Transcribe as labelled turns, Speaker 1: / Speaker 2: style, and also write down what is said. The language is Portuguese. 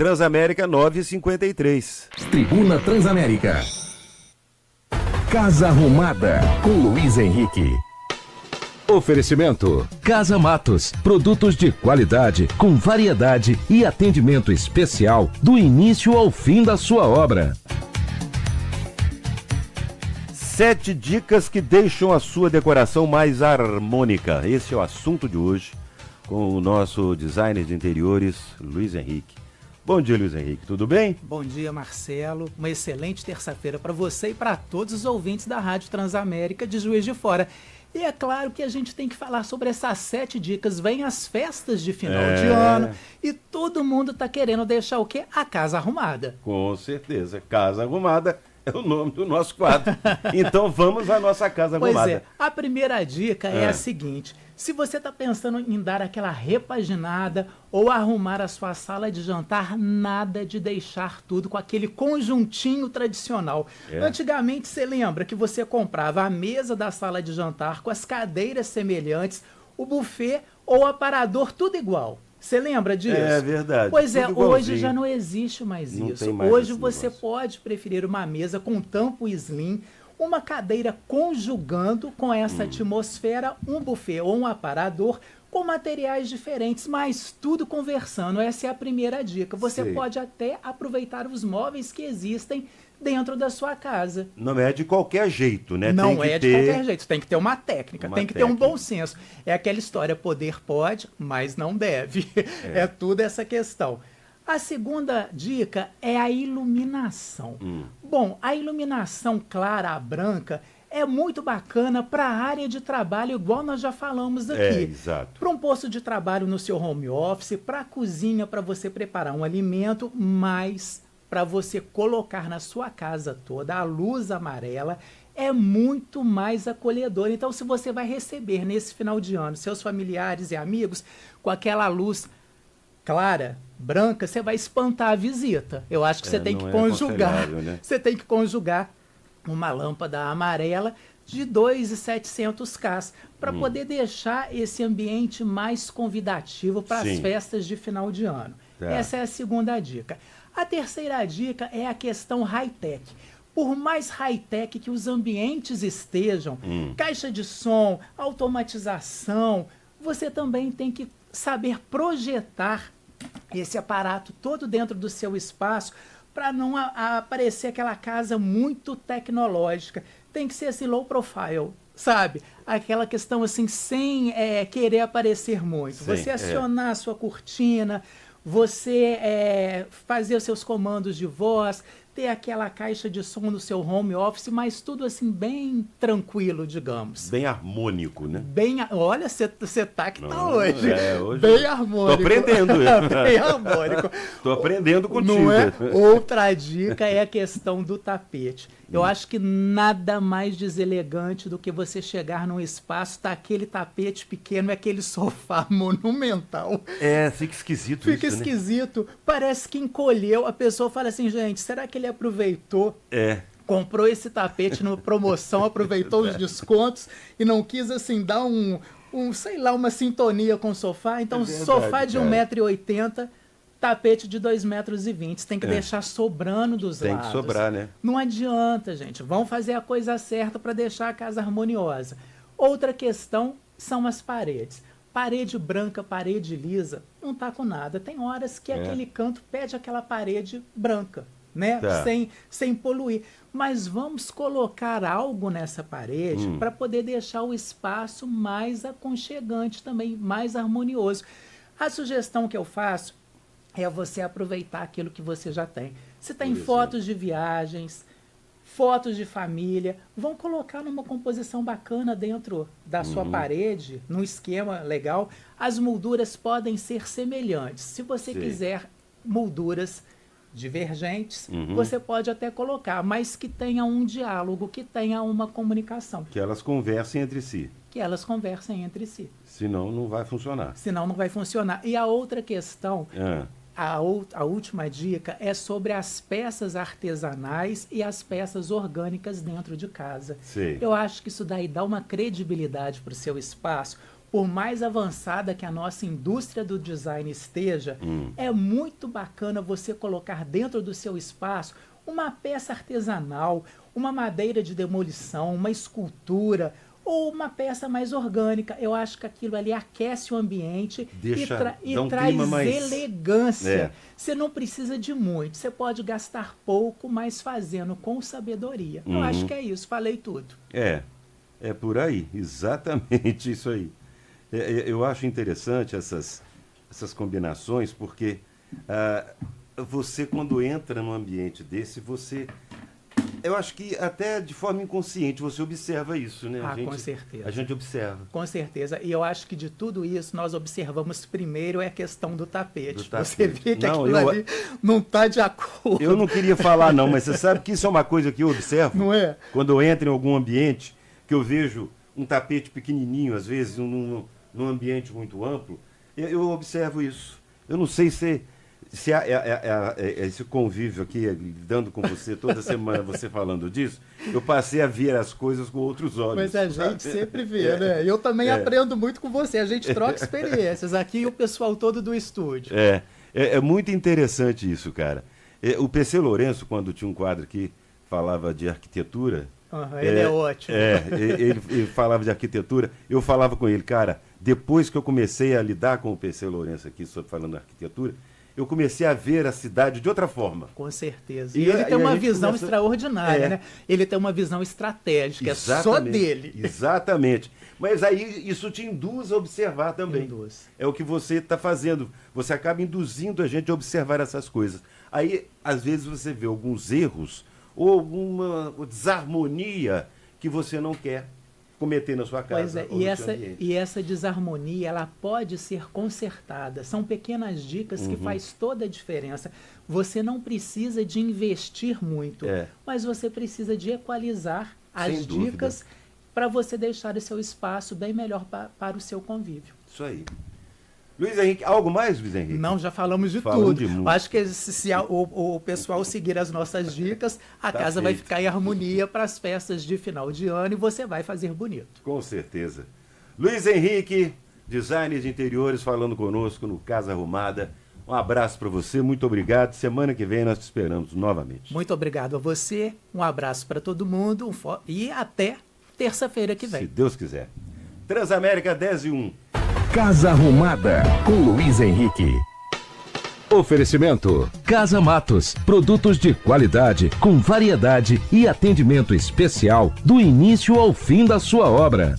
Speaker 1: Transamérica 953.
Speaker 2: Tribuna Transamérica. Casa Arrumada, com Luiz Henrique. Oferecimento Casa Matos, produtos de qualidade, com variedade e atendimento especial do início ao fim da sua obra.
Speaker 1: 7 dicas que deixam a sua decoração mais harmônica. Esse é o assunto de hoje, com o nosso designer de interiores, Luiz Henrique. Bom dia, Luiz Henrique, tudo bem?
Speaker 3: Bom dia, Marcelo. Uma excelente terça-feira para você e para todos os ouvintes da Rádio Transamérica de Juiz de Fora. E é claro que a gente tem que falar sobre essas 7 dicas. Vem as festas de final de ano e todo mundo tá querendo deixar o quê? A casa arrumada.
Speaker 1: Com certeza, Casa Arrumada é o nome do nosso quadro. Então vamos à nossa casa arrumada.
Speaker 3: Pois é, a primeira dica é a seguinte: se você está pensando em dar aquela repaginada ou arrumar a sua sala de jantar, nada de deixar tudo com aquele conjuntinho tradicional. Antigamente, você lembra que você comprava a mesa da sala de jantar com as cadeiras semelhantes, o buffet ou o aparador, tudo igual. Você lembra disso?
Speaker 1: É verdade.
Speaker 3: Pois é,
Speaker 1: tudo
Speaker 3: hoje
Speaker 1: igualzinho.
Speaker 3: já não existe mais
Speaker 1: Não
Speaker 3: isso.
Speaker 1: tem mais
Speaker 3: Hoje
Speaker 1: esse
Speaker 3: você
Speaker 1: negócio.
Speaker 3: pode preferir uma mesa com tampo slim, uma cadeira conjugando com essa atmosfera, um buffet ou um aparador com materiais diferentes, mas tudo conversando. Essa é a primeira dica. Você
Speaker 1: Sei.
Speaker 3: pode até aproveitar os móveis que existem dentro da sua casa.
Speaker 1: Não é de qualquer jeito, né?
Speaker 3: Não
Speaker 1: Tem que
Speaker 3: é de
Speaker 1: ter...
Speaker 3: qualquer jeito, tem que ter uma técnica,
Speaker 1: Uma
Speaker 3: tem que ter um
Speaker 1: técnica.
Speaker 3: bom senso. É aquela história, poder pode, mas não deve. É tudo essa questão. A segunda dica é a iluminação. Bom, a iluminação clara, a branca, é muito bacana para a área de trabalho, igual nós já falamos aqui.
Speaker 1: exato.
Speaker 3: Para um posto de trabalho no seu home office, para a cozinha, para você preparar um alimento, mas para você colocar na sua casa toda a luz amarela é muito mais acolhedor. Então, se você vai receber nesse final de ano seus familiares e amigos com aquela luz clara, branca, você vai espantar a visita. Eu acho que você tem que
Speaker 1: não é
Speaker 3: conjugar.
Speaker 1: aconselhável, né?
Speaker 3: Você tem que conjugar uma lâmpada amarela de 2.700K para poder deixar esse ambiente mais convidativo para as
Speaker 1: Sim.
Speaker 3: festas de final de ano.
Speaker 1: Tá.
Speaker 3: Essa é a segunda dica. A terceira dica é a questão high-tech. Por mais high-tech que os ambientes estejam, caixa de som, automatização, você também tem que saber projetar esse aparato todo dentro do seu espaço para não aparecer aquela casa muito tecnológica. Tem que ser assim, low profile, sabe? Aquela questão assim, sem querer aparecer muito.
Speaker 1: Sim,
Speaker 3: Você acionar a sua cortina, você fazer os seus comandos de voz, ter aquela caixa de som no seu home office, mas tudo assim bem tranquilo, digamos.
Speaker 1: Bem harmônico, né?
Speaker 3: Olha, você tá que tá
Speaker 1: Não,
Speaker 3: hoje.
Speaker 1: hoje
Speaker 3: bem harmônico.
Speaker 1: Tô aprendendo.
Speaker 3: Bem harmônico.
Speaker 1: Tô aprendendo contigo.
Speaker 3: Não é? Outra dica é a questão do tapete. Eu acho que nada mais deselegante do que você chegar num espaço, tá aquele tapete pequeno e aquele sofá monumental.
Speaker 1: Fica esquisito
Speaker 3: Fica
Speaker 1: isso,
Speaker 3: esquisito, parece que encolheu. A pessoa fala assim, gente, será que ele aproveitou?
Speaker 1: né?
Speaker 3: Comprou esse tapete numa promoção, aproveitou os descontos e não quis, assim, dar sei lá, uma sintonia com o sofá. Então,
Speaker 1: verdade,
Speaker 3: sofá de
Speaker 1: cara.
Speaker 3: 1,80 m, tapete de 2,20 m. Você tem que deixar sobrando dos
Speaker 1: Tem
Speaker 3: lados.
Speaker 1: que sobrar, né?
Speaker 3: Não adianta, gente. Vão fazer a coisa certa para deixar a casa harmoniosa. Outra questão são as paredes. Parede branca, parede lisa, não tá com nada. Tem horas que aquele canto pede aquela parede branca, né?
Speaker 1: Tá.
Speaker 3: Sem poluir. Mas vamos colocar algo nessa parede para poder deixar o espaço mais aconchegante também, mais harmonioso. A sugestão que eu faço é você aproveitar aquilo que você já tem. Se tem fotos de viagens, fotos de família, vão colocar numa composição bacana dentro da sua parede, num esquema legal. As molduras podem ser semelhantes. Se você quiser molduras divergentes, você pode até colocar, mas que tenha um diálogo, que tenha uma comunicação,
Speaker 1: Que elas conversem entre si.
Speaker 3: que elas conversem entre si.
Speaker 1: Senão não vai funcionar.
Speaker 3: Senão não vai funcionar. E a outra questão,
Speaker 1: Ah,
Speaker 3: a última dica é sobre as peças artesanais e as peças orgânicas dentro de casa.
Speaker 1: sei.
Speaker 3: Eu acho que isso daí dá uma credibilidade para o seu espaço. por mais avançada que a nossa indústria do design esteja, é muito bacana você colocar dentro do seu espaço uma peça artesanal, uma madeira de demolição, uma escultura ou uma peça mais orgânica. Eu acho que aquilo ali aquece o ambiente e traz elegância. Você não precisa de muito, você pode gastar pouco, mas fazendo com sabedoria. Eu acho que é isso, falei tudo.
Speaker 1: É por aí, exatamente isso aí. Eu acho interessante essas combinações, porque você, quando entra num ambiente desse, eu acho que até de forma inconsciente você observa isso, né?
Speaker 3: Com certeza.
Speaker 1: A gente observa.
Speaker 3: Com certeza. E eu acho que de tudo isso nós observamos primeiro a questão do tapete. Você vê que aquilo ali não está de acordo.
Speaker 1: Eu não queria falar não, mas você sabe que isso é uma coisa que eu observo.
Speaker 3: Não é?
Speaker 1: Quando eu entro em algum ambiente, que eu vejo um tapete pequenininho, às vezes, num ambiente muito amplo, eu observo isso. Eu não sei se esse convívio aqui, lidando com você toda semana, você falando disso, eu passei a ver as coisas com outros olhos.
Speaker 3: Mas a gente sempre vê, né? Eu também aprendo muito com você, a gente troca experiências aqui e o pessoal todo do estúdio.
Speaker 1: É muito interessante isso, cara. O PC Lourenço, quando tinha um quadro aqui, falava de arquitetura.
Speaker 3: Ele é ótimo.
Speaker 1: Ele falava de arquitetura, eu falava com ele, cara, depois que eu comecei a lidar com o PC Lourenço aqui, falando de arquitetura, eu comecei a ver a cidade de outra forma.
Speaker 3: Com certeza. E ele tem uma visão extraordinária, né? Ele tem uma visão estratégica, é só dele.
Speaker 1: Exatamente. Mas aí isso te induz a observar também.
Speaker 3: Induz.
Speaker 1: É o que você está fazendo. Você acaba induzindo a gente a observar essas coisas. Aí, às vezes, você vê alguns erros ou alguma desarmonia que você não quer cometer na sua casa.
Speaker 3: Pois é, e essa desarmonia, ela pode ser consertada. São pequenas dicas que faz toda a diferença. Você não precisa de investir muito, mas você precisa de equalizar as dicas para você deixar o seu espaço bem melhor para o seu convívio.
Speaker 1: Isso aí. Luiz Henrique, algo mais, Luiz Henrique?
Speaker 3: Não, já falamos de tudo. Acho que se o pessoal seguir as nossas dicas, a casa vai ficar em harmonia para as festas de final de ano e você vai fazer bonito.
Speaker 1: Com certeza. Luiz Henrique, designer de interiores, falando conosco no Casa Arrumada. Um abraço para você, muito obrigado. Semana que vem nós te esperamos novamente.
Speaker 3: Muito obrigado a você, um abraço para todo mundo e até terça-feira que vem.
Speaker 1: Se Deus quiser. Transamérica 10:01.
Speaker 2: Casa Arrumada, com Luiz Henrique. Oferecimento: Casa Matos, produtos de qualidade, com variedade e atendimento especial do início ao fim da sua obra.